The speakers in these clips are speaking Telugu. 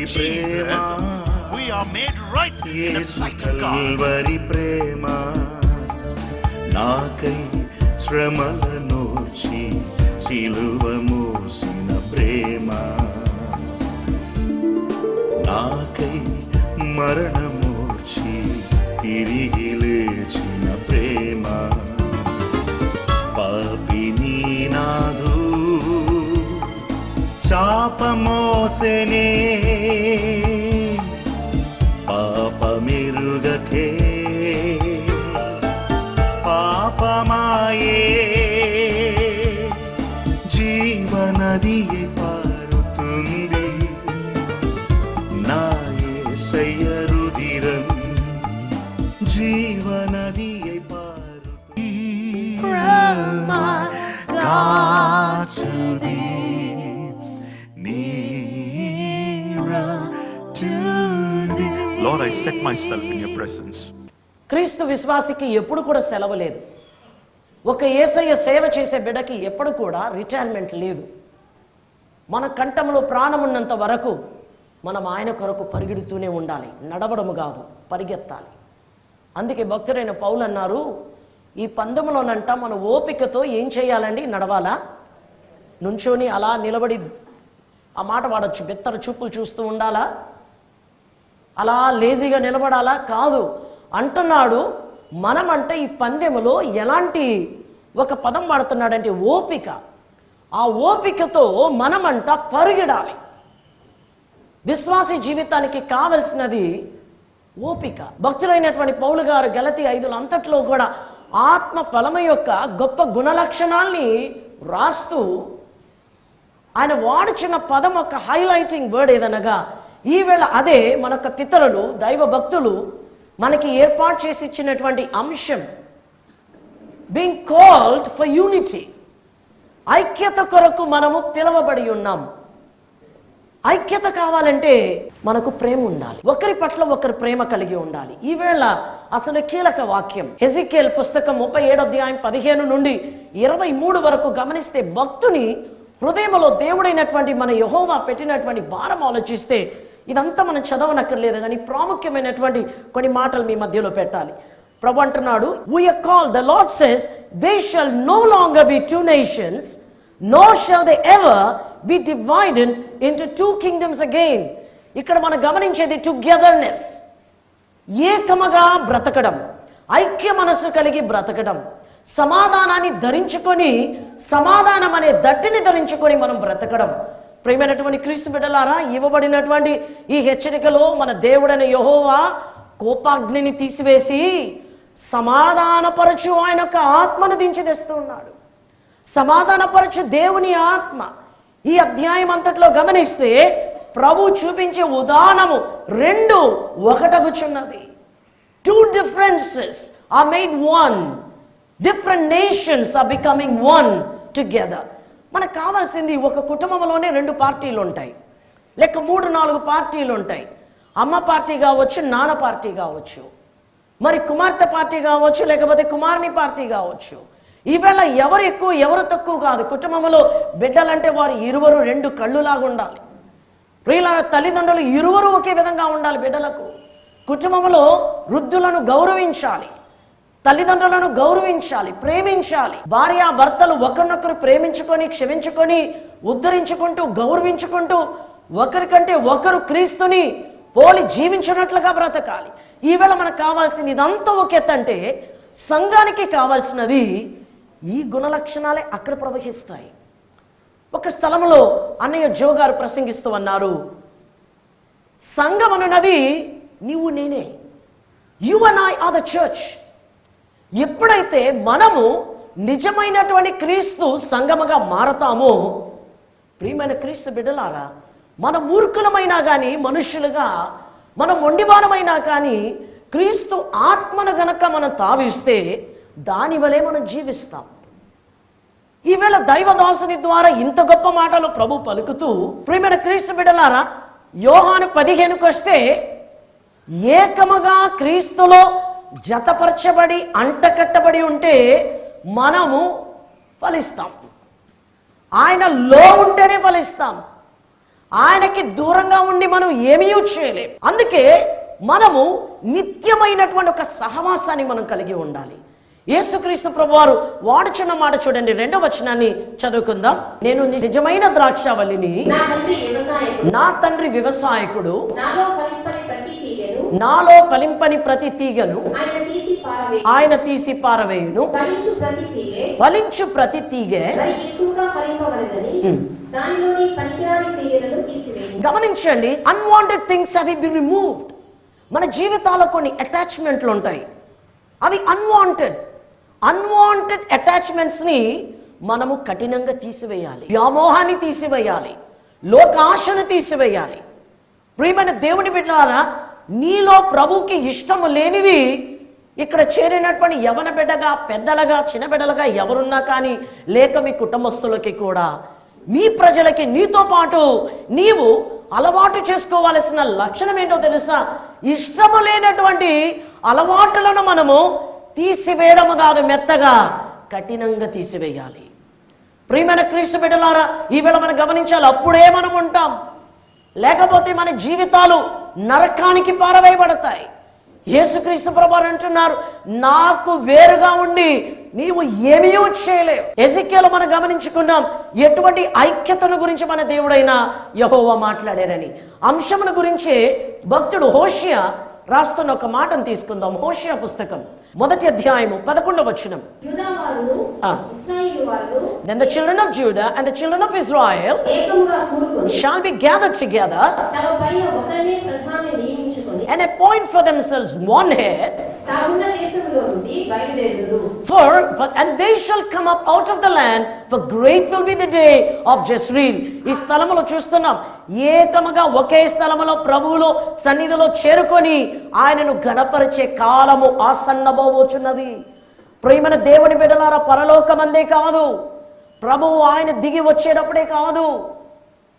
Jesus, we are made right in the sight of God. Calvary ప్రేమ నాకై శ్రమలనోచి సిలువ మోసిన ప్రేమ, నాకై మరణమోచి తిరిగి లేచిన ప్రేమ, పాపిని నాదు చాపమోసెనే పాపమిరుగకే పాపమాయే జీవనదియే పారుతుంది నా యేసయ్య రుధిరం జీవనదియే పారుతుంది. From my God to thee, nearer to thee. Lord, I set myself in your presence. క్రీస్తు విశ్వాసికి ఎప్పుడు కూడా సెలవు లేదు. ఒక యేసయ్య సేవ చేసే బిడ్డకి ఎప్పుడు కూడా రిటైర్మెంట్ లేదు. మన కంఠంలో ప్రాణం ఉన్నంత వరకు మనం ఆయన కొరకు పరిగెడుతూనే ఉండాలి, నడవడము కాదు, పరిగెత్తాలి. అందుకే భక్తుడైన పౌలు అన్నారు, ఈ పందెంలోనంట మన ఓపికతో ఏం చేయాలండి? నడవాలా? నుంచోని అలా నిలబడి ఆ మాట వాడచ్చు, బెత్తర చూపులు చూస్తూ ఉండాలా? అలా లేజీగా నిలబడాలా? కాదు అంటున్నాడు. మనమంటే ఈ పందెములో ఎలాంటి ఒక పదం వాడుతున్నాడంటే ఓపిక. ఆ ఓపికతో మనమంట పరిగెడాలి. విశ్వాసీ జీవితానికి కావలసినది ఓపిక. భక్తులైనటువంటి పౌలు గారు గలతీ 5 అంతట్లో కూడా ఆత్మ ఫలము యొక్క గొప్ప గుణలక్షణాల్ని రాస్తూ ఆయన వాడుచున్న పదం ఒక హైలైటింగ్ వర్డ్ ఏదనగా, ఈవేళ అదే మనొక్క పితరులు దైవ భక్తులు మనకి ఏర్పాటు చేసి ఇచ్చినటువంటి అంశం, బీయింగ్ కాల్డ్ ఫర్ యూనిటీ. ఐక్యత కొరకు మనము పిలవబడి ఉన్నాం. ఐక్యత కావాలంటే మనకు ప్రేమ ఉండాలి, ఒకరి పట్ల ఒకరు ప్రేమ కలిగి ఉండాలి. ఈవేళ అసలు కీలక వాక్యం హెజికేల్ పుస్తకం 37వ అధ్యాయం 15 నుండి 23 వరకు గమనిస్తే, భక్తుని హృదయంలో దేవుడైనటువంటి మన యెహోవా పెట్టినటువంటి భారం ఆలోచిస్తే ఇదంతా మనం చదవనక్కర్లేదు, కానీ ప్రాముఖ్యమైనటువంటి కొన్ని మాటలు మీ మధ్యలో పెట్టాలి. ప్రభు అంటున్నాడు, we are called, the Lord says, they shall no longer be two nations, nor shall they ever be divided into two kingdoms again. ఇక్కడ మనం గమనించేది టుగెదర్నెస్, ఏకముగా బ్రతకడం, ఐక్య మనస్సు కలిగి బ్రతకడం, సమాధానాన్ని ధరించుకొని, సమాధానం అనే దట్టిని ధరించుకొని మనం బ్రతకడం. ప్రియమైనటువంటి క్రీస్తు బిడ్డలారా, ఇవ్వబడినటువంటి ఈ హెచ్చరికలో మన దేవుడైన యెహోవా కోపాగ్నిని తీసివేసి సమాధానపరచు ఆయన యొక్క ఆత్మను దించి తెస్తూ ఉన్నాడు. సమాధానపరచు దేవుని ఆత్మ. ఈ అధ్యాయం అంతట్లో గమనిస్తే ప్రభు చూపించే ఉదాహరణము 2 ఒకటగుచున్నవి. 2 differences are made one. Different nations are becoming one together. మనకు కావాల్సింది ఒక కుటుంబంలోనే 2 పార్టీలు ఉంటాయి, లేక 3-4 పార్టీలు ఉంటాయి. అమ్మ పార్టీ కావచ్చు, నాన్న పార్టీ కావచ్చు, మరి కుమార్తె పార్టీ కావచ్చు, లేకపోతే కుమారుని పార్టీ కావచ్చు. ఈవేళ ఎవరు ఎక్కువ ఎవరు తక్కువ కాదు. కుటుంబంలో బిడ్డలంటే వారు ఇరువురు 2 కళ్ళులాగా ఉండాలి. ప్రియుల తల్లిదండ్రులు ఇరువురు ఒకే విధంగా ఉండాలి. బిడ్డలకు కుటుంబంలో వృద్ధులను గౌరవించాలి, తల్లిదండ్రులను గౌరవించాలి, ప్రేమించాలి. భార్య భర్తలు ఒకరినొకరు ప్రేమించుకొని, క్షమించుకొని, ఉద్ధరించుకుంటూ, గౌరవించుకుంటూ, ఒకరికంటే ఒకరు క్రీస్తుని పోలి జీవించినట్లుగా బ్రతకాలి. ఈవేళ మనకు కావాల్సింది ఇదంతా ఒక ఎత్తంటే, సంఘానికి కావాల్సినది ఈ గుణలక్షణాలే అక్కడ ప్రవహిస్తాయి. ఒక స్థలంలో అన్నయ్య జో గారు ప్రసంగిస్తూ అన్నారు, సంఘం అనున్నది నీవు నేనే. You and I are the church. ఎప్పుడైతే మనము నిజమైనటువంటి క్రీస్తు సంఘముగా మారతామో, ప్రియమైన క్రీస్తు బిడ్డలారా, మన మూర్ఖులమైనా కానీ, మనుషులుగా మనం మొండివారమైనా కానీ, క్రీస్తు ఆత్మను గనక మనం తావిస్తే దాని వలె మనం జీవిస్తాం. ఈవేళ దైవదాసుని ద్వారా ఇంత గొప్ప మాటలు ప్రభు పలుకుతూ, ప్రియమైన క్రీస్తు బిడ్డలారా, యోహాను 15కి వస్తే, ఏకముగా క్రీస్తులో జతపరచబడి అంటకట్టబడి ఉంటే మనము ఫలిస్తాం. ఆయనలో ఉంటేనే ఫలిస్తాం. ఆయనకి దూరంగా ఉండి మనం ఏమీ చేయలేం. అందుకే మనము నిత్యమైనటువంటి ఒక సహవాసాన్ని మనం కలిగి ఉండాలి. యేసుక్రీస్తు ప్రభువారు వాడుచున్న మాట చూడండి, 2వ వచనాన్ని చదువుకుందాం. నేను నిజమైన ద్రాక్షావల్లిని, నా తండ్రి వ్యవసాయకుడు, నాలో ఫలింపని ప్రతి తీగను ఆయన తీసి పారవేయును. ఫలించు ప్రతి తీగె గమనించండి, unwanted things have been removed. మన జీవితాల్లో కొన్ని అటాచ్మెంట్లు ఉంటాయి, అవి అన్వాంటెడ్ అటాచ్మెంట్స్ ని మనము కఠినంగా తీసివేయాలి. వ్యామోహాన్ని తీసివేయాలి, లోకాశను తీసివేయాలి. ప్రియమైన దేవుని బిడ్డలారా, నీలో ప్రభుకి ఇష్టము లేనివి ఇక్కడ చేరినటువంటి యవన బిడ్డగా, పెద్దలుగా, చిన్న బిడ్డలుగా ఎవరున్నా కానీ, లేక మీ కుటుంబస్తులకి కూడా, మీ ప్రజలకి, నీతో పాటు నీవు అలవాటు చేసుకోవాల్సిన లక్షణం ఏంటో తెలుసా? ఇష్టము లేనటువంటి అలవాట్లను మనము తీసివేయడము కాదు, మెత్తగా కఠినంగా తీసివేయాలి. ప్రియమైన క్రీస్తు బిడ్డలారా, ఈవేళ మనం గమనించాలి, అప్పుడే మనం ఉంటాం, లేకపోతే మన జీవితాలు నరకానికి పారవేయబడతాయి. యేసుక్రీస్తు ప్రభువారు అంటున్నారు, నాకు వేరుగా ఉండి నీవు ఏమీ చేయలేవు. ఎజెకియెలు మనం గమనించుకున్నాం ఎటువంటి ఐక్యతను గురించి మన దేవుడైన యెహోవా మాట్లాడారని. అంశముల గురించి భక్తుడు హోషియా రాస్తున్న ఒక మాటను తీసుకుందాం. హోషియా పుస్తకం 1వ అధ్యాయము 11వ వచనం. Then the children of Judah and the children of Israel shall be gathered together and appoint for themselves one head, and they shall come up out of the land, for great will be the day of Jezreel. ఈ స్థలములో చూస్తున్నాం, ఏకముగా ఒకే స్థలములో ప్రభువులో సన్నిధిలో చేరుకొని ఆయనను గణపరిచే కాలము ఆసన్నబోచున్నది. ప్రియమైన దేవుని బిడ్డలారా, పరలోకమందే కాదు, ప్రభువు ఆయన దిగి వచ్చేటప్పుడే కాదు,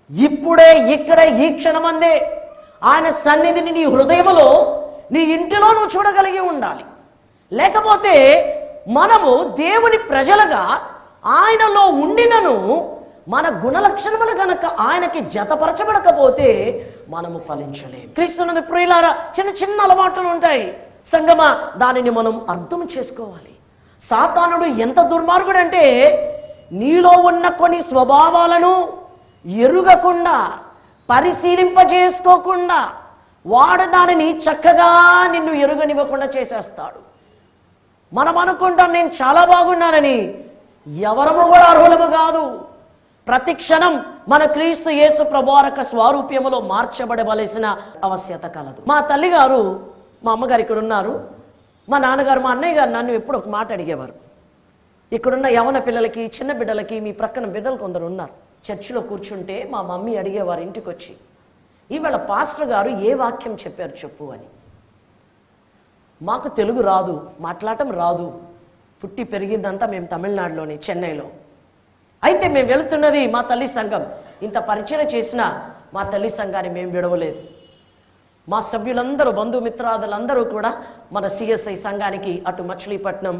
ఇప్పుడే ఇక్కడే ఈ క్షణమందే ఆయన సన్నిధిని నీ హృదయములో, నీ ఇంటిలో నువ్వు చూడగలిగి ఉండాలి. లేకపోతే మనము దేవుని ప్రజలుగా ఆయనలో ఉండినను మన గుణలక్షణములు గనక ఆయనకి జతపరచబడకపోతే మనము ఫలించలేము. క్రీస్తునందు ప్రియులారా, చిన్న చిన్న అలవాట్లు ఉంటాయి సంగమా, దానిని మనం అర్థం చేసుకోవాలి. సాతానుడు ఎంత దుర్మార్గుడు అంటే, నీలో ఉన్న కొన్ని స్వభావాలను ఎరుగకుండా, పరిశీలింపజేసుకోకుండా, వాడు దానిని చక్కగా నిన్ను ఎరుగనివ్వకుండా చేసేస్తాడు. మనం అనుకుంటాం నేను చాలా బాగున్నానని, ఎవరము కూడా అర్హులము కాదు. ప్రతి క్షణం మన క్రీస్తు యేసు ప్రభువారక స్వరూప్యములో మార్చబడవలసిన ఆవశ్యకత కలదు. మా తల్లిగారు, మా అమ్మగారు ఇక్కడ ఉన్నారు, మా నాన్నగారు, మా అన్నయ్య గారు నన్ను ఎప్పుడు ఒక మాట అడిగేవారు. ఇక్కడున్న యవన పిల్లలకి, చిన్న బిడ్డలకి, మీ ప్రక్కన బిడ్డలు కొందరు ఉన్నారు, చర్చిలో కూర్చుంటే మా మమ్మీ అడిగేవారు ఇంటికి వచ్చి, ఈవేళ పాస్టర్ గారు ఏ వాక్యం చెప్పారు చెప్పు అని. మాకు తెలుగు రాదు, మాట్లాడటం రాదు, పుట్టి పెరిగిందంతా మేము తమిళనాడులోని, చెన్నైలో. అయితే మేము వెళుతున్నది మా తల్లి సంఘం. ఇంత పరిచయం చేసినా మా తల్లి సంఘాన్ని మేము విడవలేదు. మా సభ్యులందరూ, బంధుమిత్రాదులందరూ కూడా మన సిఎస్ఐ సంఘానికి, అటు మచిలీపట్నం,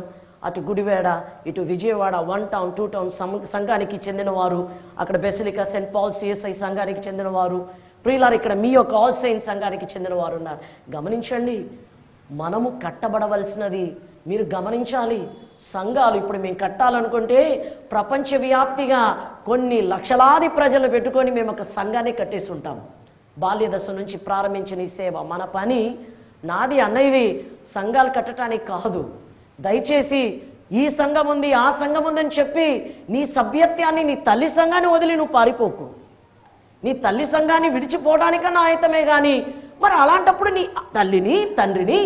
అటు గుడివేడ, ఇటు విజయవాడ 1 టౌన్ 2 టౌన్ సంఘానికి చెందినవారు, అక్కడ బెసిలికా సెయింట్ పాల్ సిఎస్ఐ సంఘానికి చెందినవారు, ప్రియులారు ఇక్కడ మీ యొక్క ఆల్ సెయింట్స్ సంఘానికి చెందినవారు ఉన్నారు. గమనించండి, మనము కట్టబడవలసినది మీరు గమనించాలి. సంఘాలు ఇప్పుడు మేము కట్టాలనుకుంటే ప్రపంచవ్యాప్తిగా కొన్ని లక్షలాది ప్రజలు పెట్టుకొని మేము ఒక సంఘాన్ని కట్టేసి ఉంటాం. బాల్య దశ నుంచి ప్రారంభించిన ఈ సేవ, మన పని, నాది అన్నయ్యది, సంఘాలు కట్టడానికి కాదు. దయచేసి ఈ సంఘం ఉంది, ఆ సంఘం ఉందని చెప్పి నీ సభ్యత్యాన్ని, నీ తల్లి సంఘాన్ని వదిలి నువ్వు పారిపోకు. నీ తల్లి సంఘాన్ని విడిచిపోవడానికన్నా ఆయతమే కానీ, మరి అలాంటప్పుడు నీ తల్లిని, తండ్రిని,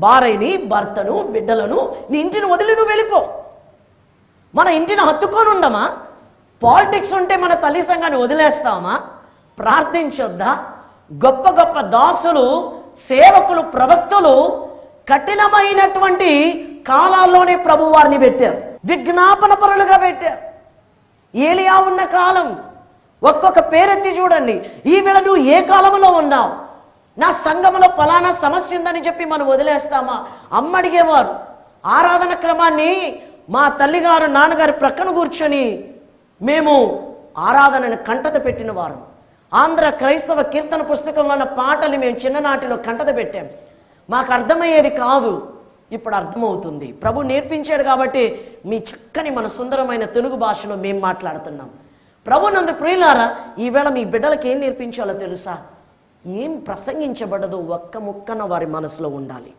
భార్యని, భర్తను, బిడ్డలను, నీ ఇంటిని వదిలి నువ్వు వెళ్ళిపో. మన ఇంటిని హత్తుకొని ఉండమా? పాలిటిక్స్ ఉంటే మన తల్లి సంఘాన్ని వదిలేస్తామా? ప్రార్థించొద్దా? గొప్ప గొప్ప దాసులు, సేవకులు, ప్రవక్తలు కఠినమైనటువంటి కాలాల్లోనే ప్రభు వారిని పెట్టారు, విజ్ఞాపన పరులుగా పెట్టారు. ఏలియా ఉన్న కాలం, ఒక్కొక్క పేరెత్తి చూడండి. ఈవేళ నువ్వు ఏ కాలంలో ఉన్నావు? నా సంఘంలో ఫలానా సమస్య ఉందని చెప్పి మనం వదిలేస్తామా? అమ్మ అడిగేవారు. ఆరాధన క్రమాన్ని మా తల్లిగారు, నాన్నగారు ప్రక్కన కూర్చొని మేము ఆరాధనను కంటత పెట్టిన వారు. ఆంధ్ర క్రైస్తవ కీర్తన పుస్తకంలో ఉన్న పాటలు మేము చిన్ననాటిలో కంటద పెట్టాం. మాకు అర్థమయ్యేది కాదు, ఇప్పుడు అర్థమవుతుంది. ప్రభు నేర్పించాడు కాబట్టి మీ చక్కని మన సుందరమైన తెలుగు భాషలో మేము మాట్లాడుతున్నాం. ప్రభు నందు ప్రియులారా, ఈవేళ మీ బిడ్డలకి ఏం నేర్పించాలో తెలుసా? ఏం ప్రసంగించబడదో ఒక్క ముక్కన వారి మనసులో ఉండాలి.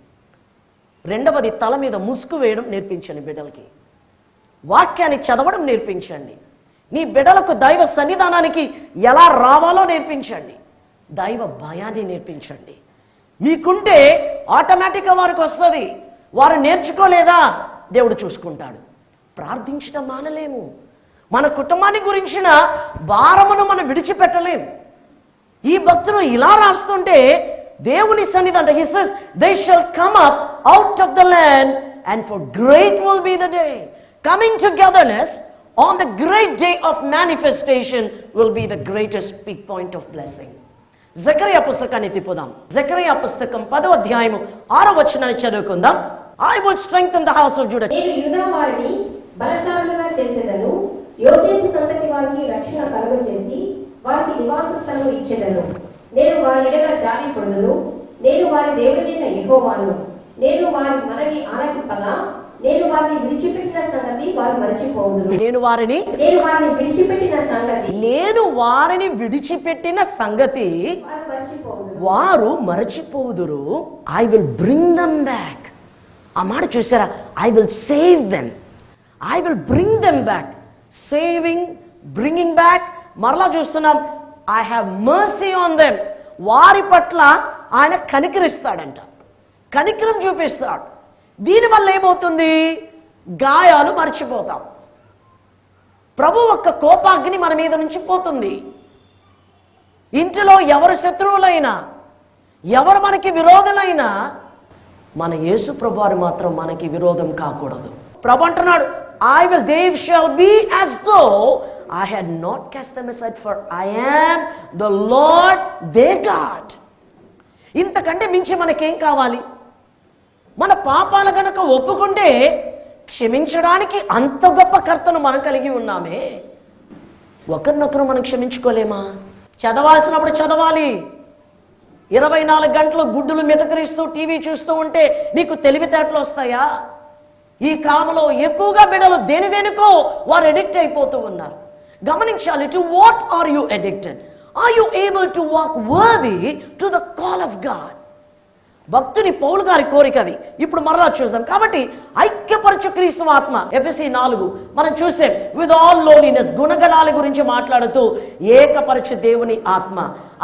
రెండవది, తల మీద ముసుగు వేయడం నేర్పించండి బిడ్డలకి. వాక్యాన్ని చదవడం నేర్పించండి. నీ బిడ్డలకు దైవ సన్నిధానానికి ఎలా రావాలో నేర్పించండి. దైవ భయాన్ని నేర్పించండి. మీకుంటే ఆటోమేటిక్గా వారికి వస్తుంది. వారు నేర్చుకోలేదా, దేవుడు చూసుకుంటాడు. ప్రార్థించడం మానలేము. మన కుటుంబాన్ని గురించిన భారమును మనం విడిచిపెట్టలేము. ఈ భక్తులు ఇలా రాస్తుంటే దేవుని సన్నిధానం, he says they shall come up out of the land and for great will be the day. Coming togetherness on the great day of manifestation will be the greatest peak point of blessing. Zechariah పుస్తకాన్ని తిప్పుదాం. జకరియా పుస్తకం 10వ అధ్యాయము 6వ వచనాన్ని చదువుకుందాం. I will strengthen the house of Judah. నేను యూదా వారిని బలశాలులుగా చేసేదను, యోసేపు సంతతి వారికి రక్షణ కలుగజేసి వారికి నివాస స్థలం ఇచ్చేదను. నేను వారి ఎడల జాలి పడుదును, నేను వారి దేవుడైన యెహోవాను. నేను వారి మనవి ఆలకింపగా నేను వారిని విడిచిపెట్టిన సంగతి వారు మరచిపోవుదురు. నేను వారిని విడిచిపెట్టిన సంగతి వారు మరచిపోవుదురు. I will bring them back. ఆ మాట చూసారా? I will save them. I will bring them back. Saving, bringing back. మరలా చూస్తున్నాం, I have mercy on them. వారి పట్ల ఆయన కనికరిస్తాడంట, కనికరం చూపిస్తాడు. దీనివల్ల ఏమవుతుంది? గాయాలు మర్చిపోతాం. ప్రభు ఒక్క కోపాగ్ని మన మీద నుంచి పోతుంది. ఇంటిలో ఎవరు శత్రువులైనా, ఎవరు మనకి విరోధులైనా, మన యేసు ప్రభు వారు మాత్రం మనకి విరోధం కాకూడదు. ప్రభు అంటున్నాడు, I will, they shall be as though I had not cast them aside, for I am the Lord their God. ఇంతకంటే మించి మనకేం కావాలి? మన పాపాలు గనక ఒప్పుకుంటే క్షమించడానికి అంత గొప్ప కర్తను మనం కలిగి ఉన్నామే. ఒకరినొకరు మనం క్షమించుకోలేమా? చదవాల్సినప్పుడు చదవాలి. 24 గంటలు గుడ్డులు మిటకరిస్తూ టీవీ చూస్తూ ఉంటే నీకు తెలివితేటలు వస్తాయా? ఈ కాలంలో ఎక్కువగా బిడ్డలు దేనికో వారు ఎడిక్ట్ అయిపోతూ ఉన్నారు. గమనించాలి. To what are you addicted? Are you able to walk worthy to the call of God? భక్తుని పౌలు గారి కోరిక అది. ఇప్పుడు మరలా చూద్దాం. కాబట్టి ఐక్యపరచు క్రీస్తు ఆత్మ, ఎఫెసీ 4 మనం చూసాం. విత్ ఆల్ లోలీనెస్, గుణగణాల గురించి మాట్లాడుతూ ఏకపరచు దేవుని ఆత్మ.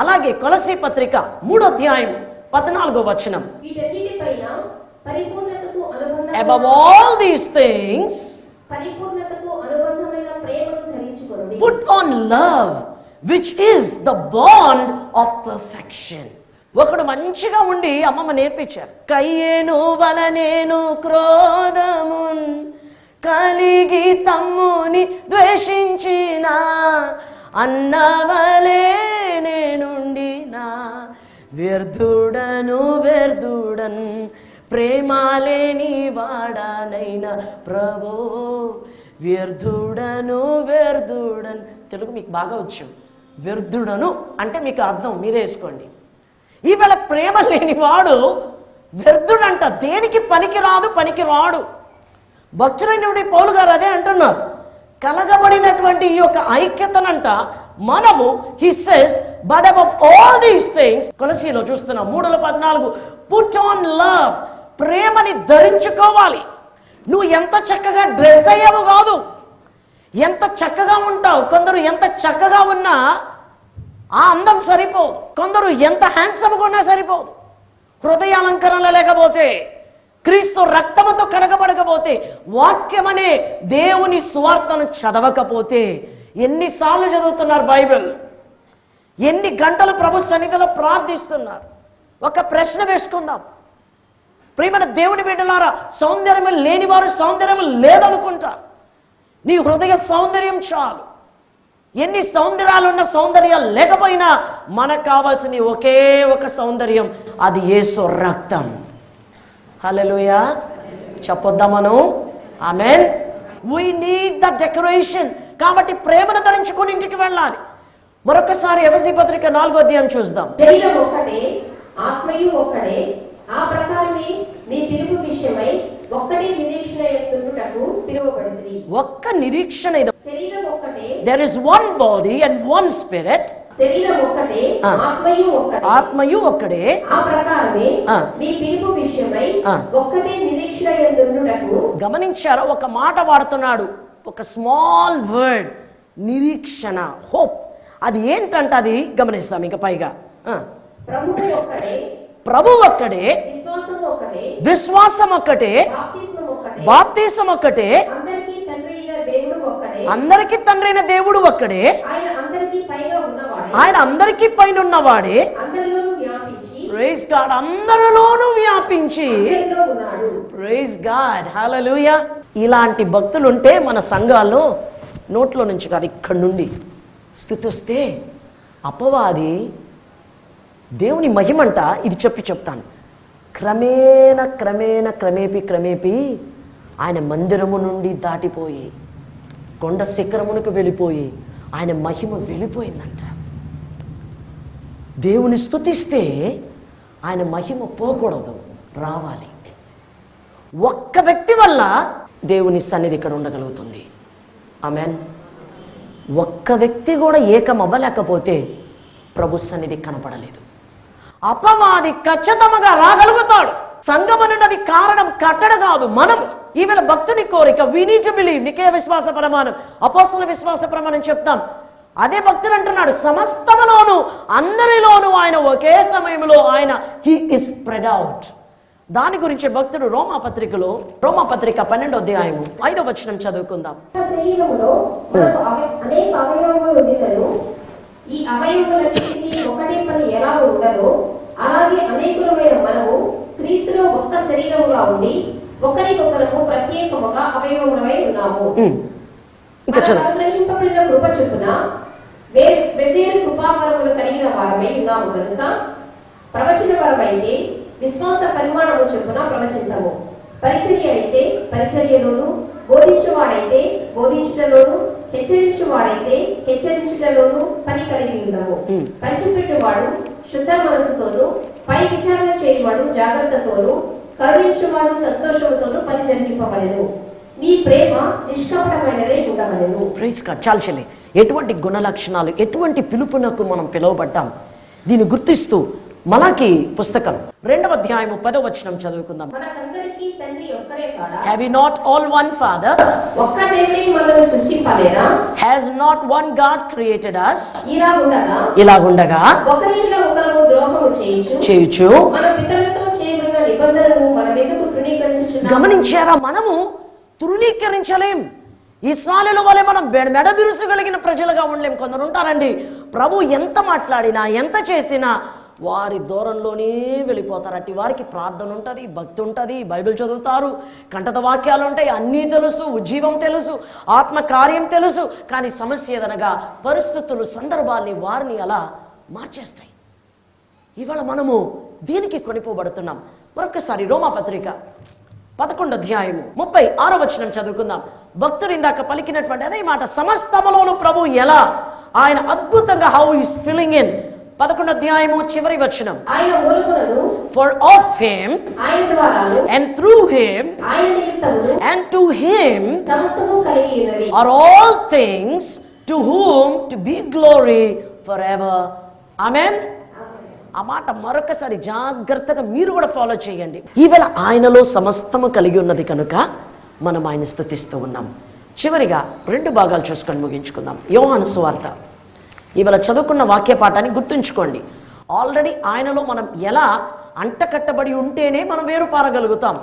అలాగే కొలసీ పత్రిక 3వ అధ్యాయం 14వ వచనం, above all these things put on love, which is the bond of perfection. ఒకడు మంచిగా ఉండి అమ్మమ్మ నేర్పించారు. కయ్యేను వలనేను క్రోధమున్ కలిగి తమ్ముని ద్వేషించిన అన్నవలే నేనుండినా వ్యర్థుడన్ ప్రేమాలేని వాడానైనా ప్రభో వ్యర్థుడన్. తెలుగు మీకు బాగా వచ్చు. వ్యర్థుడను అంటే మీకు అర్థం మీరే వేసుకోండి. ఈవేళ ప్రేమ లేనివాడు వ్యర్థుడంట. దేనికి పనికి రాడు. భక్తుడైనటువంటి పౌలు గారు అదే అంటున్నారు. కలగబడినటువంటి ఈ యొక్క ఐక్యతనంట మనము, he says, but above all these things, కొలసీలో చూస్తున్నాం 3:14, put on love, ప్రేమని ధరించుకోవాలి. నువ్వు ఎంత చక్కగా డ్రెస్ అయ్యావు కాదు, ఎంత చక్కగా ఉంటావు. కొందరు ఎంత చక్కగా ఉన్నా ఆ అందం సరిపోదు. కొందరు ఎంత హ్యాండ్సమ్గా ఉన్నా సరిపోదు. హృదయాలంకరణలో లేకపోతే, క్రీస్తు రక్తముతో కడగబడకపోతే, వాక్యమనే దేవుని సువార్తను చదవకపోతే, ఎన్నిసార్లు చదువుతున్నారు బైబిల్? ఎన్ని గంటలు ప్రభు సన్నిధిలో ప్రార్థిస్తున్నారు? ఒక ప్రశ్న వేసుకుందాం. ప్రియమైన దేవుని బిడ్డలారా, సౌందర్యం లేని వారు సౌందర్యం లేదనుకుంటారు. నీ హృదయ సౌందర్యం చాలు. ఎన్ని సౌందర్యాలు ఉన్న సౌందర్యాలు లేకపోయినా మనకు కావాల్సిన ఒకే ఒక సౌందర్యం, అది యేసు రక్తం. హల్లెలూయా చెప్పొద్దాం మనం. ఆమేన్. We need the decoration. కాబట్టి ప్రేమను ధరించుకొని ఇంటికి వెళ్ళాలి. మరొకసారి ఎఫెసీ పత్రిక 4వ అధ్యాయం చూద్దాం. శరీరం ఒక్కటే, ఆత్మయు ఒక్కడే, ఆ ప్రకారమే మీ పిలుపు విషయమై ఒక్కటే నిరీక్షణ ఎత్తుటకు పిలువబడింది. ఒక్క నిరీక్షణ. శరీరం ఒక్కటే, there is one body and one spirit. శరీరం ఒక్కటే, ఆత్మయు ఒక్కటే, ఆత్మయు ఒక్కడే, ఆ ప్రకారమే మీ పిలుపు విషయమై ఒక్కటే నిరీక్షణ ఎత్తుటకు. గమనించారా? ఒక మాట వాడుతున్నాడు, ఒక స్మాల్ వర్డ్, నిరీక్షణ, హోప్. అది ఏంటంటే అది గమనిస్తాం. ఇంకా పైగా ప్రభువు ఒక్కడే, ప్రభు ఒక్కడే, విశ్వాసం ఒక్కటే, బాప్తిసం ఒక్కటే, అందరికీ తండ్రి అయిన దేవుడు ఒక్కడే, ఆయన అందరికీ పైన ఉన్నవాడే, ప్రైజ్ గాడ్, అందరిలోనూ వ్యాపించి, ప్రైజ్ గాడ్, హల్లెలూయా. ఇలాంటి భక్తులు ఉంటే మన సంఘాల్లో నోట్లో నుంచి కాదు, ఇక్కడి నుండి స్తుతి వస్తే అపవాది దేవుని మహిమంట ఇది చెప్తాను. క్రమేపీ ఆయన మందిరము నుండి దాటిపోయి కొండ శిఖరమునకు వెళ్ళిపోయి ఆయన మహిమ వెళ్ళిపోయిందంట. దేవుని స్తుతిస్తే ఆయన మహిమ పోకూడదు, రావాలి. ఒక్క వ్యక్తి వల్ల దేవుని సన్నిధి ఇక్కడ ఉండగలుగుతుంది. ఆమేన్. ఒక్క వ్యక్తి కూడా ఏకం అవ్వలేకపోతే ప్రభు సన్నిధి కనపడలేదు. అపవాది ఖచ్చితంగా రాగలుగుతాడు. సంఘం అనేది కారణం కట్టడ కాదు, మనం. ఈవేళ భక్తుని కోరిక, we need to believe. నికే విశ్వాస ప్రమాణం, అపోస్తల విశ్వాస ప్రమాణం చెప్తాం. అదే భక్తుడు అంటున్నాడు, సమస్తములోను అందరిలోనూ ఆయన ఒకే సమయంలో ఆయన he is spread out. దాని గురించి భక్తుడు రోమాపత్రిక 12వ అధ్యాయము 5వ వచనం చదువుకుందాం. శరీరములో మనకు అనేక అవయవములు ఉన్నను, ఈ అవయవములన్నిటికీ ఒకటే పని ఎలా ఉండదో అలాగే అనేకులమైన మనము క్రీస్తులో ఒక్క శరీరముగా ఉండి ఒకరికొకరము ప్రత్యేకముగా అవయవములమై ఉన్నాము. అనుగ్రహింపబడిన కృప చొప్పున వెవ్వేరు కృపావరములు కలిగిన వారమై ఉన్నాము కనుక ప్రవచనపరమైతే విశ్వాస పరిమాణము చొప్పున ప్రవచింతము, పరిచర్య అయితే పరిచర్యలోను, బోధించువాడైతే బోధించుటలోను, హెచ్చరించువాడైతే హెచ్చరించుటలోను పని కలిగి ఉందాము. పంచిపెట్టువాడు శుద్ధ మనసుతోను, పై విచారణ చేయువాడు జాగ్రత్తతోను, కరుణించువాడు సంతోషముతోను పని జరిగింపవలెను. మీ ప్రేమ నిష్కపటమైనదే ఉండవలెను. Praise God. చాలు చెల్లి, ఎటువంటి గుణ లక్షణాలు, ఎటువంటి పిలుపునకు మనం పిలువబడ్డాం దీన్ని గుర్తిస్తూ మలాకి పుస్తకం 2వ అధ్యాయము 10వ వచనం చదువుకుందాం. మనకందరికీ తండ్రి ఒక్కడే కాడా? Have we not all one Father? ఒక్క దేవుడే మనల్ని సృష్టింపలేదా? Has not one God created us? ఇలాగుండగా ఒకరిలో ఒకరు ద్రోహము చేయుచు మన పితరులతో చేయబడిన నిబంధనను మనం ఎందుకు తృణీకరించుచున్నాము? గమనించారా? మనము తృణీకరించలేం. ఇశ్రాయేలు వలె మనం మెడ బిరుసుగలిగిన ప్రజలుగా ఉండలేం. కొందరు ఉంటారండి, ప్రభు ఎంత మాట్లాడినా ఎంత చేసినా వారి దూరంలోనే వెళ్ళిపోతారు. అట్టి వారికి ప్రార్థన ఉంటుంది, భక్తి ఉంటుంది, బైబిల్ చదువుతారు, కంఠత వాక్యాలు ఉంటాయి, అన్నీ తెలుసు, ఉజ్జీవం తెలుసు, ఆత్మ కార్యం తెలుసు. కానీ సమస్య ఏదనగా పరిస్థితులు, సందర్భాల్ని వారిని అలా మార్చేస్తాయి. ఇవాళ మనము దీనికి కొనిపోబడుతున్నాం. మరొకసారి రోమాపత్రిక 11వ అధ్యాయము 36వ వచనం చదువుకుందాం. భక్తుడు ఇందాక పలికినటువంటి అదే మాట, సమస్తములోను ప్రభు ఎలా ఆయన అద్భుతంగా హౌ ఈస్ ఫిల్లింగ్ ఇన్. 11వ అధ్యాయము చివరి వచనం, ఆయన మూలములను for of him ఆయన ద్వారాను and through him ఆయన నిమిత్తమును and to him సమస్తము కలిగి ఉన్నవి are all things, to whom to be glory forever. Amen. ఆ మాట మరొకసారి జాగ్రత్తగా మీరు కూడా ఫాలో చేయండి. ఈవేళ ఆయనలో సమస్తము కలిగి ఉన్నది కనుక మనం ఆయన స్తుతిస్తూ ఉన్నాం. చివరిగా 2 భాగాలు చూసుకొని ముగించుకుందాం. యోహాను సువార్త. ఇవాళ చదువుకున్న వాక్య పాఠాన్ని గుర్తుంచుకోండి. ఆల్రెడీ ఆయనలో మనం ఎలా అంటకట్టబడి ఉంటేనే మనం వేరుపారగలుగుతాం.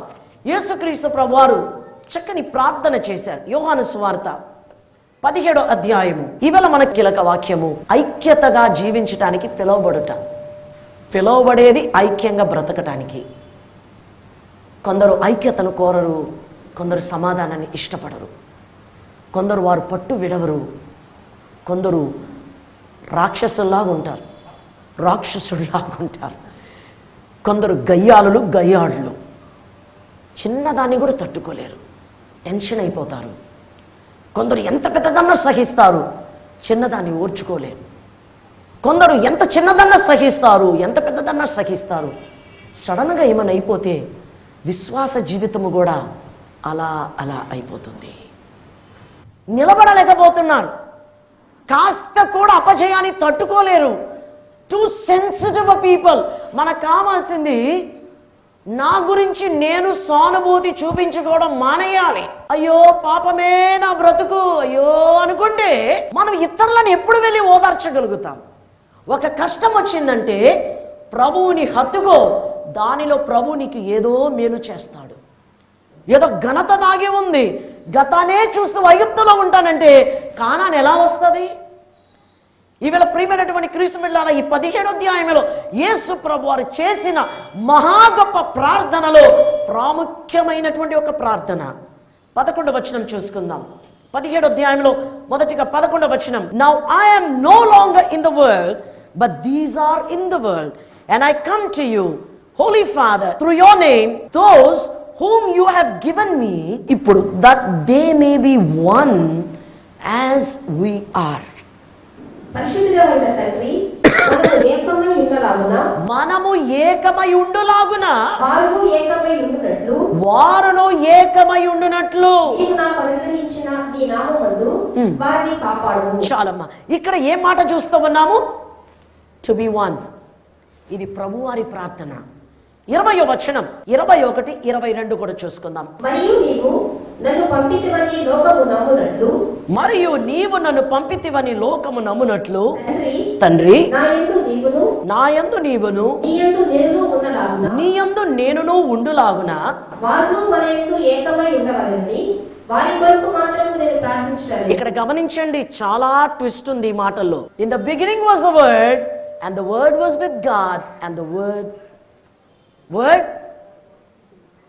యేసుక్రీస్తు ప్రభువారు చక్కని ప్రార్థన చేశారు. యోహాను సువార్త 17వ అధ్యాయము. ఇవాళ మన కీలక వాక్యము ఐక్యతగా జీవించటానికి పిలువబడేది ఐక్యంగా బ్రతకటానికి. కొందరు ఐక్యతను కోరరు, కొందరు సమాధానాన్ని ఇష్టపడరు, కొందరు వారు పట్టు విడవరు, కొందరు రాక్షసుల్లాగా ఉంటారు, కొందరు గయ్యాళ్ళు చిన్నదాన్ని కూడా తట్టుకోలేరు, టెన్షన్ అయిపోతారు. కొందరు ఎంత పెద్దదన్నా సహిస్తారు, చిన్నదాన్ని ఓర్చుకోలేరు. కొందరు ఎంత చిన్నదన్నా సహిస్తారు, ఎంత పెద్దదన్నా సహిస్తారు. సడన్గా ఏమైనా అయిపోతే విశ్వాస జీవితము కూడా అలా అలా అయిపోతుంది. నిలబడలేకపోతున్నారు, కాస్త కూడా అపజయాన్ని తట్టుకోలేరు. Too sensitive people. మనకు కావాల్సింది నా గురించి నేను సానుభూతి చూపించుకోవడం మానేయాలి. అయ్యో పాపమే నా బ్రతుకు అయ్యో అనుకుంటే మనం ఇతరులను ఎప్పుడు వెళ్ళి ఓదార్చగలుగుతాం? ఒక కష్టం వచ్చిందంటే ప్రభువుని హత్తుకో, దానిలో ప్రభు నీకు ఏదో మేలు చేస్తాడు. ఏదో ఘనత దాగి ఉంది, గతానే చూస్తూ ఐగుప్తులో ఉంటానంటే కానాన్ ఎలా వస్తుంది? ఈవేళ ప్రియమైనటువంటి క్రీస్తు బిడ్డలారా, ఈ 17వ అధ్యాయంలో యేసు ప్రభు వారు చేసిన మహా గొప్ప ప్రార్థనలో ప్రాముఖ్యమైనటువంటి ఒక ప్రార్థన 11వ వచనం చూసుకుందాం. 17వ అధ్యాయంలో మొదటిగా 11వ వచనం. Now I am no longer in the world but these are in the world and I come to you holy father through your name those whom you have given me, ఇప్పుడు that they may be one as we are. పరిశుద్ధుడైన తండ్రి, మనము ఏకమై ఉండులాగున వారును ఏకమై ఉండునట్లు చాలమ్మా. ఇక్కడ ఏ మాట చూస్తూ ఉన్నాము? To be one. ఇది ప్రభువారి ప్రార్థన. 20వ వచనం 21, 22 కూడా చూసుకుందాం. మరియు నీవు నన్ను పంపితివని లోకము నమ్మునట్లు తండ్రి నా యందు నీవును నీ యందు నేనును ఉండులాగున ఇక్కడ గమనించండి, చాలా ట్విస్ట్ ఉంది ఈ మాటల్లో. In the beginning was the word and the word was with God and the word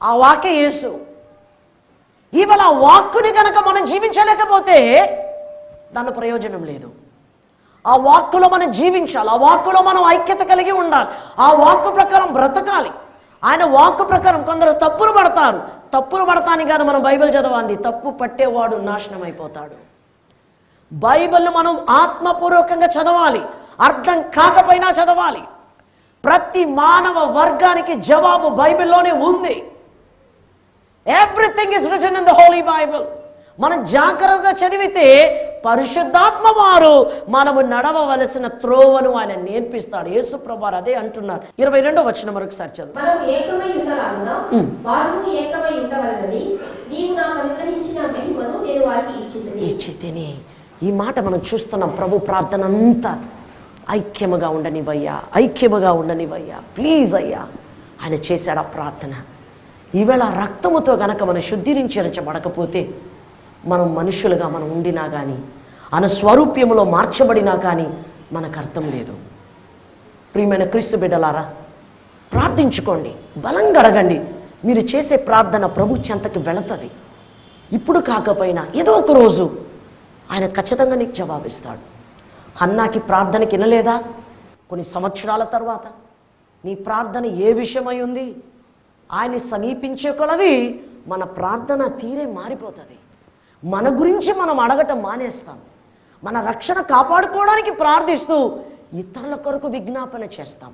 ఆ వాక్య యేసు. ఇవాళ ఆ వాక్కుని కనుక మనం జీవించలేకపోతే దాని ప్రయోజనం లేదు. ఆ వాక్కులో మనం జీవించాలి, ఆ వాక్కులో మనం ఐక్యత కలిగి ఉండాలి, ఆ వాక్కు ప్రకారం బ్రతకాలి. ఆయన వాక్కు ప్రకారం కొందరు తప్పులు పడతారు. తప్పులు పడతానికి కాదు మనం బైబిల్ చదవాలి. తప్పు పట్టేవాడు నాశనం అయిపోతాడు. బైబిల్ను మనం ఆత్మపూర్వకంగా చదవాలి, అర్థం కాకపోయినా చదవాలి. ప్రతి మానవ వర్గానికి జవాబు బైబిల్లోనే ఉంది. Everything is return in the Holi Bible. మనం జాగ్రత్తగా చదివితే పరిశుద్ధాత్మ వారు మనము నడవవలసిన త్రోవను ఆయన నేర్పిస్తాడు. యేసు ప్రభువారు అదే అంటున్నారు. 22వ వచనం మరొకసారి చదువు. ఇచ్చితిని. ఈ మాట మనం చూస్తున్నాం. ప్రభు ప్రార్థన అంతా ఐక్యముగా ఉండనివయ్యా, ఐక్యముగా ఉండనివయ్యా, ప్లీజ్ అయ్యా. ఆయన చేశాడు ఆ ప్రార్థన. ఈవేళ రక్తముతో గనక మనం శుద్ధీకరించబడకపోతే మనం మనుషులుగా మనం ఉండినా కానీ ఆయన స్వరూప్యములో మార్చబడినా కానీ మనకు అర్థం లేదు. ప్రియమైన క్రీస్తు బిడ్డలారా, ప్రార్థించుకోండి, బలంగా అడగండి. మీరు చేసే ప్రార్థన ప్రభు చెంతకి వెళుతుంది. ఇప్పుడు కాకపోయినా ఏదో ఒక రోజు ఆయన ఖచ్చితంగా నీకు జవాబిస్తాడు. హన్నాకి ప్రార్థనకి వినలేదా? కొన్ని సంవత్సరాల తర్వాత నీ ప్రార్థన ఏ విషయమై ఉంది? ఆయన్ని సమీపించే కొలది మన ప్రార్థన తీరే మారిపోతుంది. మన గురించి మనం అడగటం మానేస్తాం. మన రక్షణ కాపాడుకోవడానికి ప్రార్థిస్తూ ఇతరుల కొరకు విజ్ఞాపన చేస్తాం.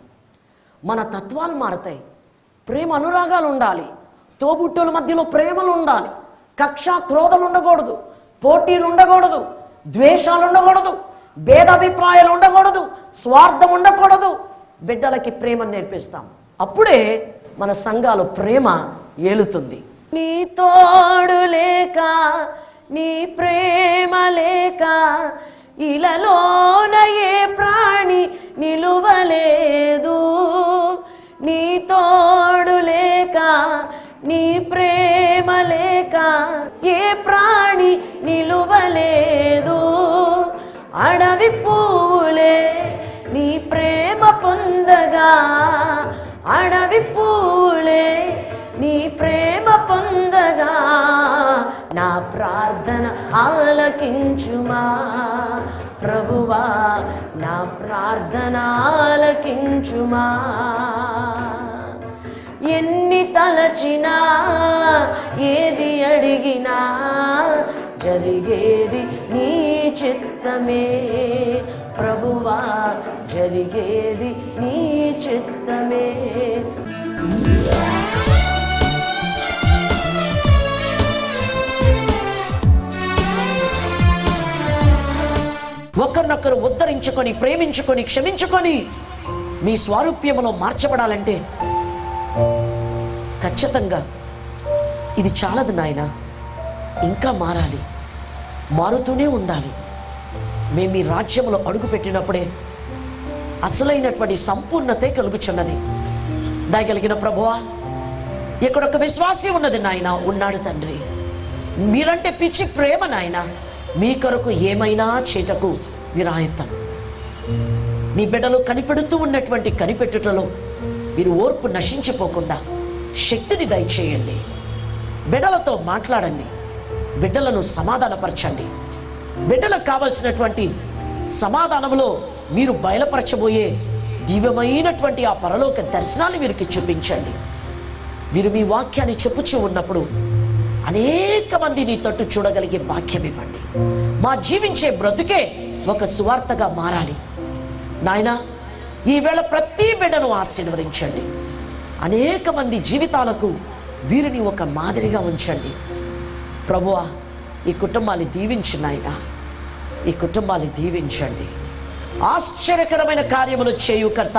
మన తత్వాలు మారతాయి. ప్రేమ అనురాగాలు ఉండాలి. తోబుట్టుల మధ్యలో ప్రేమలు ఉండాలి. కక్ష క్రోధలు ఉండకూడదు, పోటీలు ఉండకూడదు, ద్వేషాలు ఉండకూడదు, భేదాభిప్రాయాలు ఉండకూడదు, స్వార్థం ఉండకూడదు. బిడ్డలకి ప్రేమ నేర్పిస్తాం. అప్పుడే మన సంఘాలు ప్రేమ ఏలుతుంది. నీ తోడు లేక, నీ ప్రేమ లేక ఇలలోన ఏ ప్రాణి నిలువలేదు. నీ తోడు లేక, నీ ప్రేమ లేక ఏ ప్రాణి నిలువలేదు. అడవి పూలే నీ ప్రేమ పొందగా, అడవి పూలే నీ ప్రేమ పొందగా, నా ప్రార్థన ఆలకించుమా ప్రభువా, నా ప్రార్థన ఆలకించుమా. ఎన్ని తలచినా, ఏది అడిగినా జరిగేది నీ చిత్తమే ప్రభువా జరిగేది నీ చిత్తమే. ఒకరినొకరు ఉద్ధరించుకొని, ప్రేమించుకొని, క్షమించుకొని మీ స్వారూప్యములో మార్చబడాలంటే ఖచ్చితంగా ఇది చాలదు నాయన, ఇంకా మారాలి, మారుతూనే ఉండాలి. మేము మీ రాజ్యంలో అడుగు పెట్టినప్పుడే అసలైనటువంటి సంపూర్ణతే కలుగుచున్నది. దయగలిగిన ప్రభువా, ఇక్కడ ఒక విశ్వాసి ఉన్నది నాయన, ఉన్నాడు తండ్రి. మీరంటే పిచ్చి ప్రేమ నాయన, మీ కొరకు ఏమైనా చేటకు విరాయత్తం. నీ బిడ్డలు కనిపెడుతూ ఉన్నటువంటి కనిపెట్టుటలో మీరు ఓర్పు నశించిపోకుండా శక్తిని దయచేయండి. బిడ్డలతో మాట్లాడండి, బిడ్డలను సమాధానపరచండి. బిడ్డలకు కావలసినటువంటి సమాధానంలో మీరు బయలుపరచబోయే దివ్యమైనటువంటి ఆ పరలోక దర్శనాన్ని వీరికి చూపించండి. మీరు మీ వాక్యాన్ని చెప్పుచూ ఉన్నప్పుడు అనేక మంది నీ తట్టు చూడగలిగే భాగ్యం ఇవ్వండి. మా జీవించే బ్రతుకే ఒక సువార్తగా మారాలి నాయనా. ఈవేళ ప్రతి బిడ్డను ఆశీర్వదించండి. అనేక మంది జీవితాలకు వీరిని ఒక మాదిరిగా ఉంచండి ప్రభువా. ఈ కుటుంబాన్ని దీవించు నాయనా, ఈ కుటుంబాన్ని దీవించండి. ఆశ్చర్యకరమైన కార్యములు చేయు కర్త,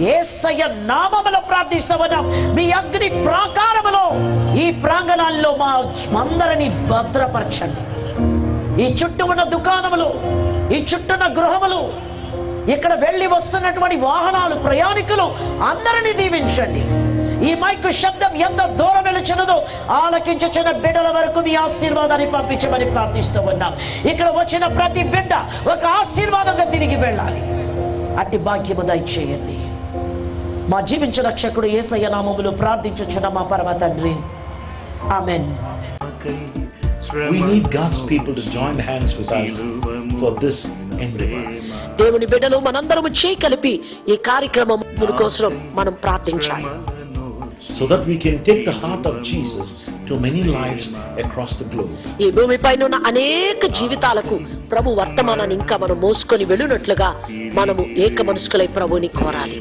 యేసయ్య నామములో ప్రార్థిస్తామన్నా. మీ అగ్ని ప్రాకారములో ఈ ప్రాంగణాల్లో మా అందరినీ భద్రపరచండి. ఈ చుట్టూ ఉన్న దుకాణములు, ఈ చుట్టూ ఉన్న గృహములు, ఇక్కడ వెళ్ళి వస్తున్నటువంటి వాహనాలు, ప్రయాణికులు అందరినీ దీవించండి. ఈ మైకు శబ్దం ఎంత దూరం వెళుచున్నదో ఆలకించుచున్న బిడ్డల వరకు మీ ఆశీర్వాదాన్ని పంపించమని ప్రార్థిస్తూ ఉన్నాం. ఇక్కడ వచ్చిన ప్రతి బిడ్డ ఒక ఆశీర్వాదంగా తిరిగి వెళ్ళాలి. అట్టి భాగ్యము దయచేయండి. మా జీవించు రక్షకుడు యేసయ్య నామములో ప్రార్థించుచున్న మా పరమ తండ్రి, ఆమేన్. We need God's people to join hands with us for this endeavor. దేవుని బిడ్డలు మనందరము చేయి కలిపి ఈ కార్యక్రమం కోసం మనం ప్రార్థించాలి. So that we can take the heart of Jesus to many lives across the globe. ఈ భూమిపైన ఉన్న అనేక జీవితాలకు ప్రభు వర్తమానాన్ని ఇంకా మనం మోసుకొని వెళ్ళునట్లుగా మనము ఏక మనసుకులై ప్రభుని కోరాలి.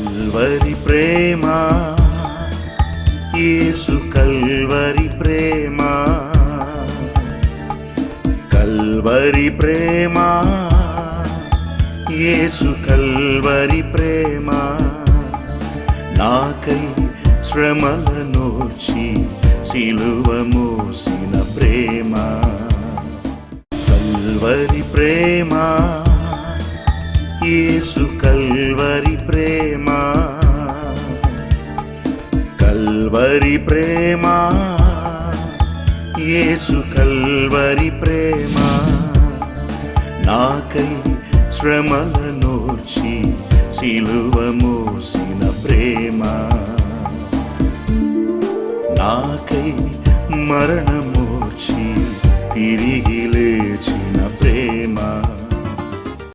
కల్వరి ప్రేమ, యేసు కల్వరి ప్రేమ, కల్వరి ప్రేమ, యేసు కల్వరి ప్రేమ, నాకై శ్రమలనోర్చి సిలువ మోసిన ప్రేమ. కల్వరి ప్రేమ, యేసు కల్వరి ప్రేమ, కల్వరి ప్రేమ, యేసు కల్వరి ప్రేమ, నాకై శ్రమలనోర్చి సిలువ మోసిన ప్రేమ, నాకై మరణము